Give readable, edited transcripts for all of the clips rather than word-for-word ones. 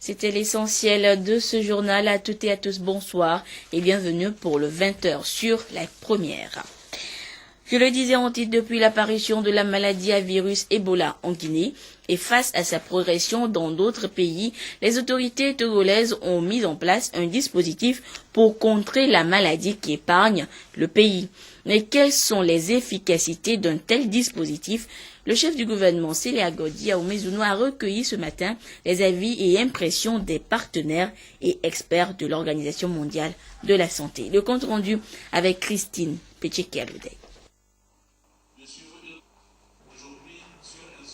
C'était l'essentiel de ce journal. À toutes et à tous, bonsoir et bienvenue pour le 20h sur la première. Je le disais en titre, depuis l'apparition de la maladie à virus Ebola en Guinée et face à sa progression dans d'autres pays, les autorités togolaises ont mis en place un dispositif pour contrer la maladie qui épargne le pays. Mais quelles sont les efficacités d'un tel dispositif? Le chef du gouvernement, Célia Godi Aoumezounou, a recueilli ce matin les avis et impressions des partenaires et experts de l'Organisation mondiale de la santé. Le compte rendu avec Christine Péché-Kialoudé.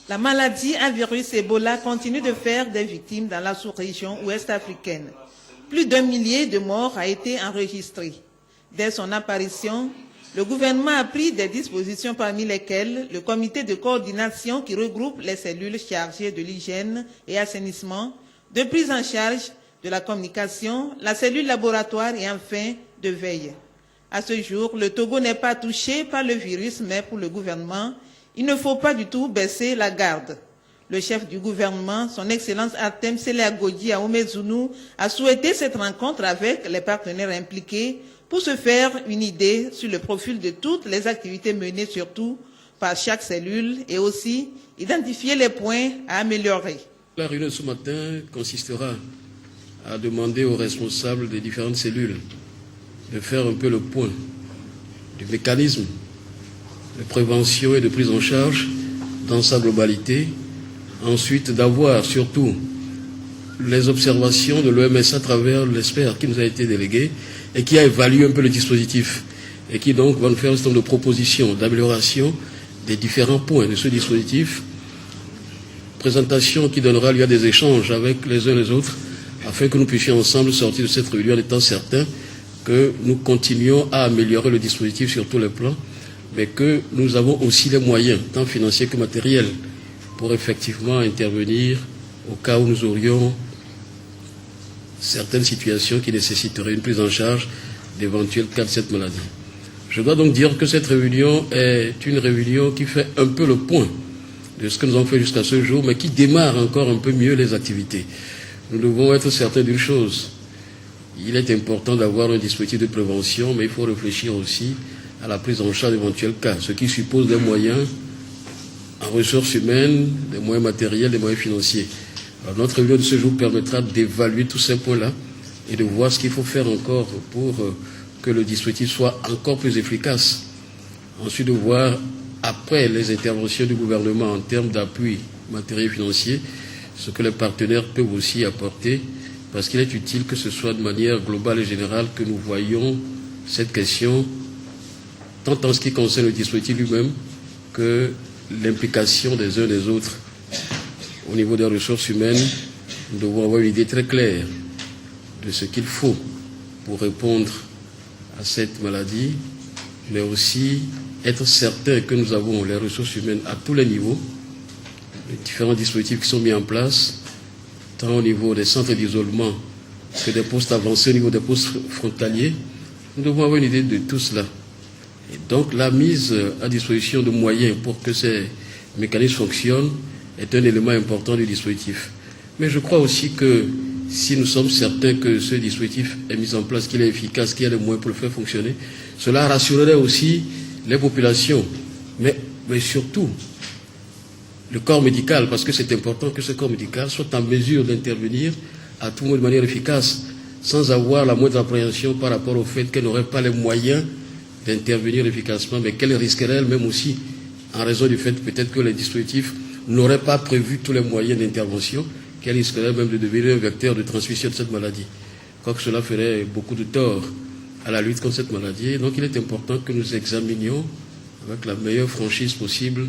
La maladie à virus Ebola continue de faire des victimes dans la sous-région ouest africaine. Plus d'1 millier de morts a été enregistré. Dès son apparition, le gouvernement a pris des dispositions parmi lesquelles le comité de coordination qui regroupe les cellules chargées de l'hygiène et assainissement, de prise en charge de la communication, la cellule laboratoire et enfin de veille. À ce jour, le Togo n'est pas touché par le virus, mais pour le gouvernement, il ne faut pas du tout baisser la garde. Le chef du gouvernement, son Excellence Artem Célia Godi Aoumezounou, a souhaité cette rencontre avec les partenaires impliqués pour se faire une idée sur le profil de toutes les activités menées surtout par chaque cellule et aussi identifier les points à améliorer. La réunion de ce matin consistera à demander aux responsables des différentes cellules de faire un peu le point du mécanisme de prévention et de prise en charge dans sa globalité. Ensuite, d'avoir surtout les observations de l'OMS à travers l'expert qui nous a été délégué et qui a évalué un peu le dispositif et qui donc va nous faire un certain nombre de propositions d'amélioration des différents points de ce dispositif. Présentation qui donnera lieu à des échanges avec les uns et les autres afin que nous puissions ensemble sortir de cette réunion en étant certains que nous continuons à améliorer le dispositif sur tous les plans, mais que nous avons aussi les moyens, tant financiers que matériels, pour effectivement intervenir au cas où nous aurions certaines situations qui nécessiteraient une prise en charge d'éventuels cas de cette maladie. Je dois donc dire que cette réunion est une réunion qui fait un peu le point de ce que nous avons fait jusqu'à ce jour, mais qui démarre encore un peu mieux les activités. Nous devons être certains d'une chose. Il est important d'avoir un dispositif de prévention, mais il faut réfléchir aussi à la prise en charge d'éventuels cas, ce qui suppose des moyens en ressources humaines, des moyens matériels, des moyens financiers. Alors notre réunion de ce jour permettra d'évaluer tous ces points-là et de voir ce qu'il faut faire encore pour que le dispositif soit encore plus efficace. Ensuite, de voir, après les interventions du gouvernement en termes d'appui matériel et financier, ce que les partenaires peuvent aussi apporter, parce qu'il est utile que ce soit de manière globale et générale que nous voyions cette question, tant en ce qui concerne le dispositif lui-même que l'implication des uns des autres. Au niveau des ressources humaines, nous devons avoir une idée très claire de ce qu'il faut pour répondre à cette maladie, mais aussi être certain que nous avons les ressources humaines à tous les niveaux, les différents dispositifs qui sont mis en place, tant au niveau des centres d'isolement que des postes avancés, au niveau des postes frontaliers. Nous devons avoir une idée de tout cela. Et donc la mise à disposition de moyens pour que ces mécanismes fonctionnent est un élément important du dispositif. Mais je crois aussi que si nous sommes certains que ce dispositif est mis en place, qu'il est efficace, qu'il y a les moyens pour le faire fonctionner, cela rassurerait aussi les populations, mais surtout le corps médical, parce que c'est important que ce corps médical soit en mesure d'intervenir à tout moment de manière efficace, sans avoir la moindre appréhension par rapport au fait qu'elle n'aurait pas les moyens d'intervenir efficacement, mais qu'elle risquerait elle-même aussi, en raison du fait peut-être que les dispositifs n'auraient pas prévu tous les moyens d'intervention, qu'elle risquerait même de devenir un vecteur de transmission de cette maladie. Quoique cela ferait beaucoup de tort à la lutte contre cette maladie. Donc il est important que nous examinions avec la meilleure franchise possible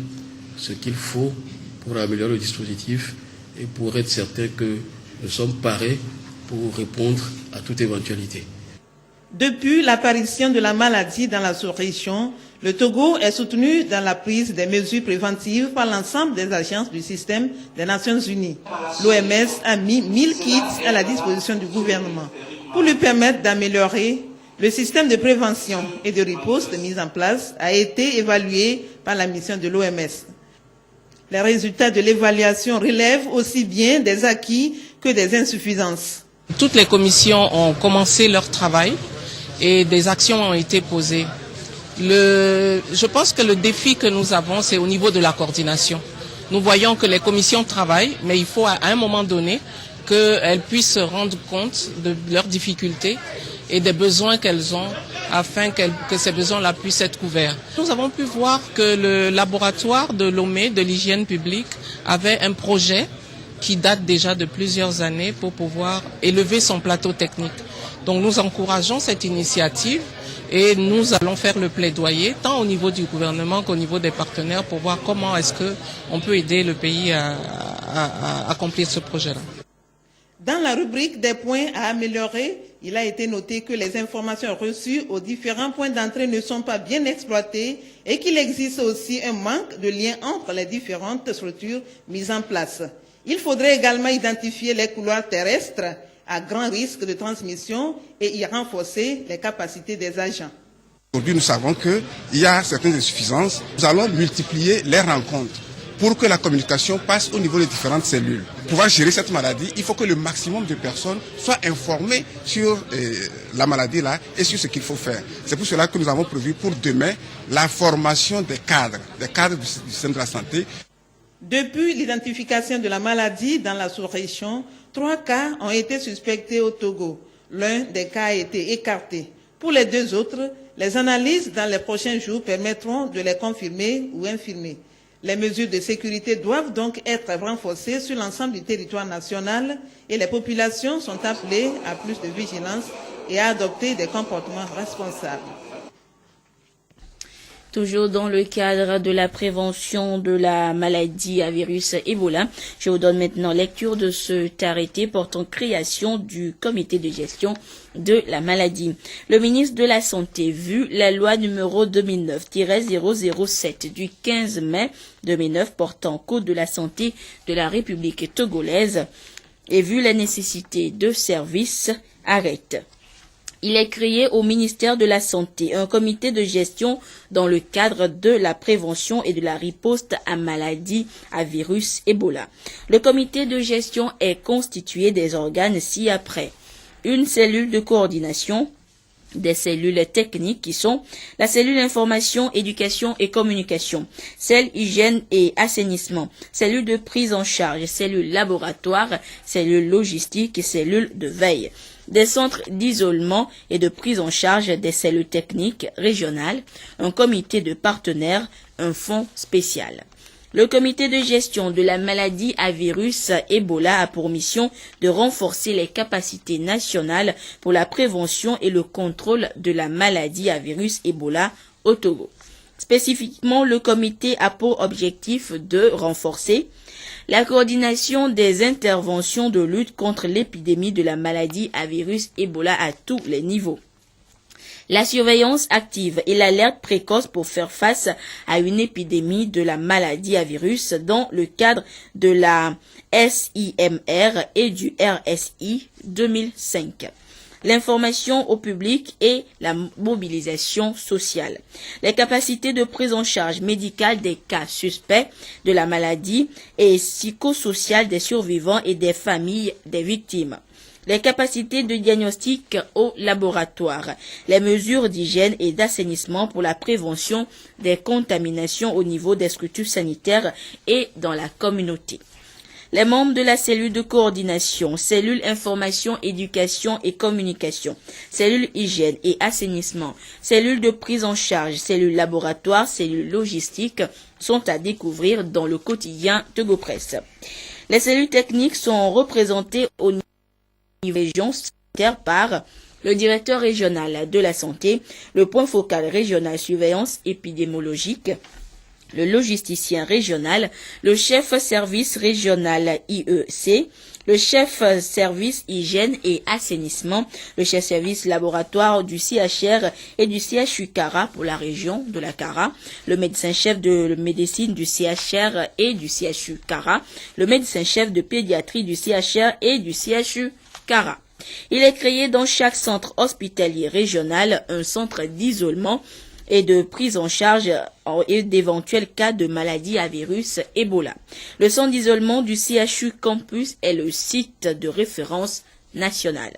ce qu'il faut pour améliorer le dispositif et pour être certain que nous sommes parés pour répondre à toute éventualité. Depuis l'apparition de la maladie dans la sous-région, le Togo est soutenu dans la prise des mesures préventives par l'ensemble des agences du système des Nations Unies. L'OMS a mis 1000 kits à la disposition du gouvernement pour lui permettre d'améliorer le système de prévention et de riposte mis en place a été évalué par la mission de l'OMS. Les résultats de l'évaluation relèvent aussi bien des acquis que des insuffisances. Toutes les commissions ont commencé leur travail et des actions ont été posées. Je pense que le défi que nous avons, c'est au niveau de la coordination. Nous voyons que les commissions travaillent, mais il faut à un moment donné qu'elles puissent se rendre compte de leurs difficultés et des besoins qu'elles ont afin que ces besoins-là puissent être couverts. Nous avons pu voir que le laboratoire de Lomé, de l'hygiène publique, avait un projet qui date déjà de plusieurs années pour pouvoir élever son plateau technique. Donc nous encourageons cette initiative et nous allons faire le plaidoyer tant au niveau du gouvernement qu'au niveau des partenaires pour voir comment est-ce qu'on peut aider le pays à accomplir ce projet-là. Dans la rubrique des points à améliorer, il a été noté que les informations reçues aux différents points d'entrée ne sont pas bien exploitées et qu'il existe aussi un manque de lien entre les différentes structures mises en place. Il faudrait également identifier les couloirs terrestres à grand risque de transmission et y renforcer les capacités des agents. Aujourd'hui, nous savons qu'il y a certaines insuffisances. Nous allons multiplier les rencontres pour que la communication passe au niveau des différentes cellules. Pour pouvoir gérer cette maladie, il faut que le maximum de personnes soient informées sur la maladie-là et sur ce qu'il faut faire. C'est pour cela que nous avons prévu pour demain la formation des cadres du système de la santé. Depuis l'identification de la maladie dans la sous-région, 3 cas ont été suspectés au Togo. L'un des cas a été écarté. Pour les 2 autres, les analyses dans les prochains jours permettront de les confirmer ou infirmer. Les mesures de sécurité doivent donc être renforcées sur l'ensemble du territoire national et les populations sont appelées à plus de vigilance et à adopter des comportements responsables. Toujours dans le cadre de la prévention de la maladie à virus Ebola, je vous donne maintenant lecture de cet arrêté portant création du comité de gestion de la maladie. Le ministre de la Santé, vu la loi numéro 2009-007 du 15 mai 2009 portant Code de la santé de la République togolaise et vu la nécessité de service, arrête. Il est créé au ministère de la Santé un comité de gestion dans le cadre de la prévention et de la riposte à maladies à virus Ebola. Le comité de gestion est constitué des organes ci-après. Une cellule de coordination, des cellules techniques qui sont la cellule information, éducation et communication, celle hygiène et assainissement, cellule de prise en charge, cellule laboratoire, cellule logistique et cellule de veille. Des centres d'isolement et de prise en charge des cellules techniques régionales, un comité de partenaires, un fonds spécial. Le comité de gestion de la maladie à virus Ebola a pour mission de renforcer les capacités nationales pour la prévention et le contrôle de la maladie à virus Ebola au Togo. Spécifiquement, le comité a pour objectif de renforcer la coordination des interventions de lutte contre l'épidémie de la maladie à virus Ebola à tous les niveaux. La surveillance active et l'alerte précoce pour faire face à une épidémie de la maladie à virus dans le cadre de la SIMR et du RSI 2005. L'information au public et la mobilisation sociale. Les capacités de prise en charge médicale des cas suspects de la maladie et psychosociale des survivants et des familles des victimes. Les capacités de diagnostic au laboratoire, les mesures d'hygiène et d'assainissement pour la prévention des contaminations au niveau des structures sanitaires et dans la communauté. Les membres de la cellule de coordination, cellule information, éducation et communication, cellule hygiène et assainissement, cellule de prise en charge, cellule laboratoire, cellule logistique sont à découvrir dans le quotidien Togo Presse. Les cellules techniques sont représentées au niveau région sanitaire par le directeur régional de la santé, le point focal régional surveillance épidémiologique, le logisticien régional, le chef service régional IEC, le chef service hygiène et assainissement, le chef service laboratoire du CHR et du CHU Kara pour la région de la Kara, le médecin-chef de médecine du CHR et du CHU Kara, le médecin-chef de pédiatrie du CHR et du CHU Kara. Il est créé dans chaque centre hospitalier régional un centre d'isolement et de prise en charge et d'éventuels cas de maladie à virus Ebola. Le centre d'isolement du CHU Campus est le site de référence national.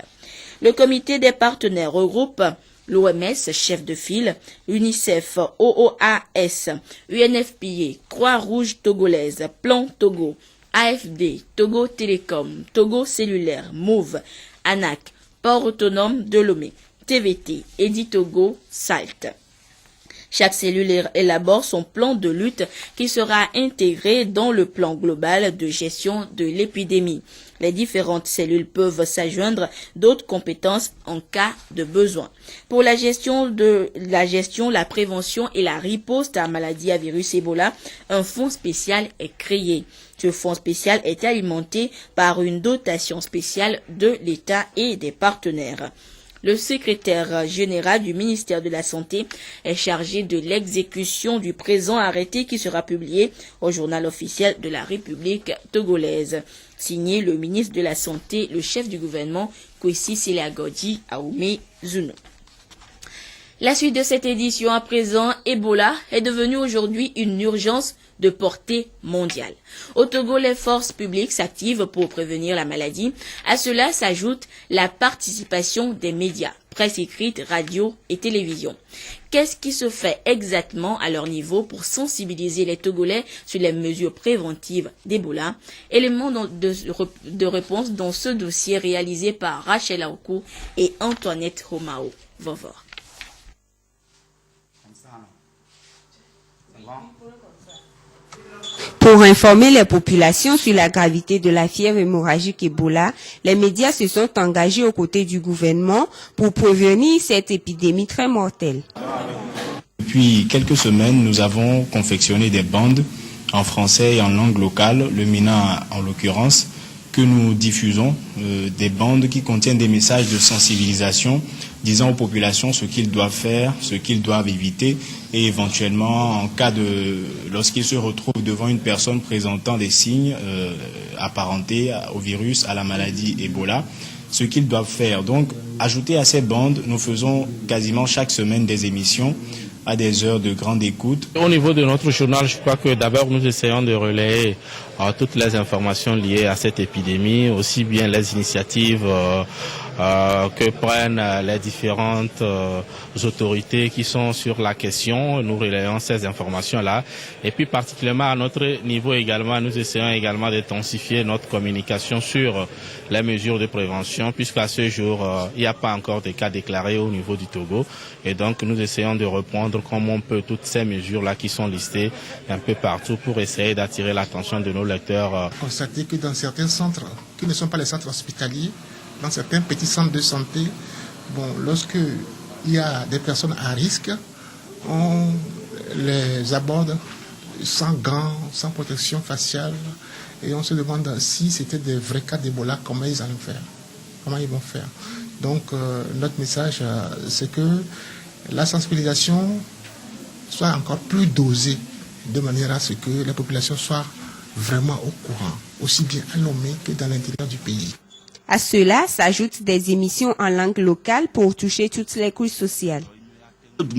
Le comité des partenaires regroupe l'OMS, chef de file, UNICEF, OOAS, UNFPA, Croix-Rouge togolaise, Plan Togo, AFD, Togo Télécom, Togo Cellulaire, Move, ANAC, Port Autonome de Lomé, TVT, Edi Togo, SALT. Chaque cellule élabore son plan de lutte qui sera intégré dans le plan global de gestion de l'épidémie. Les différentes cellules peuvent s'adjoindre d'autres compétences en cas de besoin. Pour la gestion, la prévention et la riposte à maladie à virus Ebola, un fonds spécial est créé. Ce fonds spécial est alimenté par une dotation spéciale de l'État et des partenaires. Le secrétaire général du ministère de la Santé est chargé de l'exécution du présent arrêté qui sera publié au journal officiel de la République togolaise. Signé le ministre de la Santé, le chef du gouvernement, Kwesi Seleagodji Aoumé Zuno. La suite de cette édition à présent, Ebola est devenue aujourd'hui une urgence de portée mondiale. Au Togo, les forces publiques s'activent pour prévenir la maladie. À cela s'ajoute la participation des médias, presse écrite, radio et télévision. Qu'est-ce qui se fait exactement à leur niveau pour sensibiliser les Togolais sur les mesures préventives d'Ebola? Élément de réponse dans ce dossier réalisé par Rachel Aokou et Antoinette Romao. Vovor. Pour informer les populations sur la gravité de la fièvre hémorragique Ebola, les médias se sont engagés aux côtés du gouvernement pour prévenir cette épidémie très mortelle. Depuis quelques semaines, nous avons confectionné des bandes en français et en langue locale, le Mina en l'occurrence, que nous diffusons, des bandes qui contiennent des messages de sensibilisation disant aux populations ce qu'ils doivent faire, ce qu'ils doivent éviter et éventuellement lorsqu'ils se retrouvent devant une personne présentant des signes apparentés au virus, à la maladie Ebola, ce qu'ils doivent faire. Donc, ajouté à ces bandes, nous faisons quasiment chaque semaine des émissions à des heures de grande écoute. Au niveau de notre journal, je crois que d'abord nous essayons de relayer toutes les informations liées à cette épidémie, aussi bien les initiatives que prennent les différentes autorités qui sont sur la question. Nous relayons ces informations-là. Et puis particulièrement à notre niveau également, nous essayons également d'intensifier notre communication sur les mesures de prévention, puisqu'à ce jour, il n'y a pas encore de cas déclarés au niveau du Togo. Et donc nous essayons de reprendre comme on peut toutes ces mesures-là qui sont listées un peu partout pour essayer d'attirer l'attention de nos lecteurs. Constater que dans certains centres, qui ne sont pas les centres hospitaliers, dans certains petits centres de santé, lorsque il y a des personnes à risque, on les aborde sans gants, sans protection faciale, et on se demande si c'était des vrais cas d'Ebola, comment ils vont faire. Donc notre message, c'est que la sensibilisation soit encore plus dosée, de manière à ce que la population soit vraiment au courant, aussi bien à Lomé que dans l'intérieur du pays. À cela s'ajoutent des émissions en langue locale pour toucher toutes les couches sociales. Après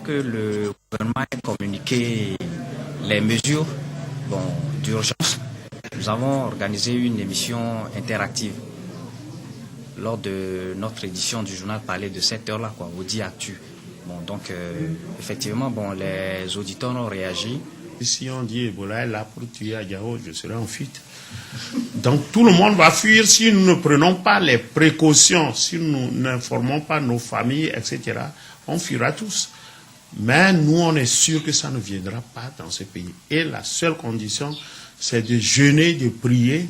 que le gouvernement ait communiqué les mesures d'urgence, nous avons organisé une émission interactive lors de notre édition du journal Parler de cette heure-là, Audi Actu. Donc, effectivement, les auditeurs ont réagi. Si on dit Ebola est là pour tuer Adjao, je serai en fuite. Donc, tout le monde va fuir si nous ne prenons pas les précautions, si nous n'informons pas nos familles, etc. On fuira tous. Mais nous, on est sûr que ça ne viendra pas dans ce pays. Et la seule condition, c'est de jeûner, de prier